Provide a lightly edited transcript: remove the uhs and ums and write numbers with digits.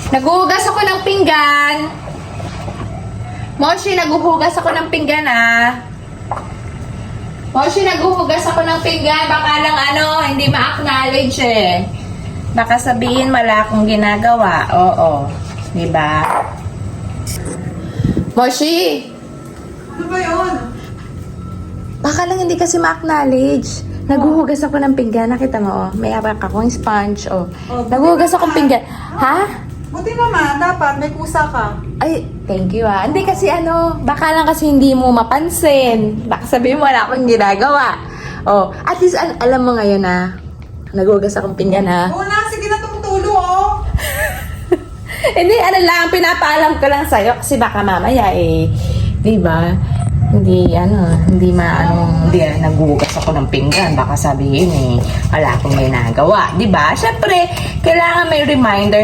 Naghuhugas ako ng pinggan. Moshi, naghuhugas ako ng pinggan, ah. Moshi, naghuhugas ako ng pinggan. Baka lang hindi ma-acknowledge eh. Baka sabihin wala akong ginagawa. Oo. Diba? Moshi! Ano ba yun? Baka lang hindi kasi ma-acknowledge. Naghuhugas ako ng pinggan. Nakita mo, oh. May arak akong sponge, oh. Naghuhugas akong pinggan. Ha? Buti naman, dapat may kusa ka. Ay, thank you ah. Hindi kasi baka lang kasi hindi mo mapansin. Baka sabihin mo wala akong ginagawa. Oh, at least alam mo ngayon na naghugas akong pinggan ha. Oo na, sige na tumutulo oh. Hindi, lang, pinapaalam ko lang sa'yo kasi baka mamaya di ba? Hindi naghugas ako ng pinggan. Baka sabihin wala akong ginagawa. Di ba? Siyempre, kailangan may reminder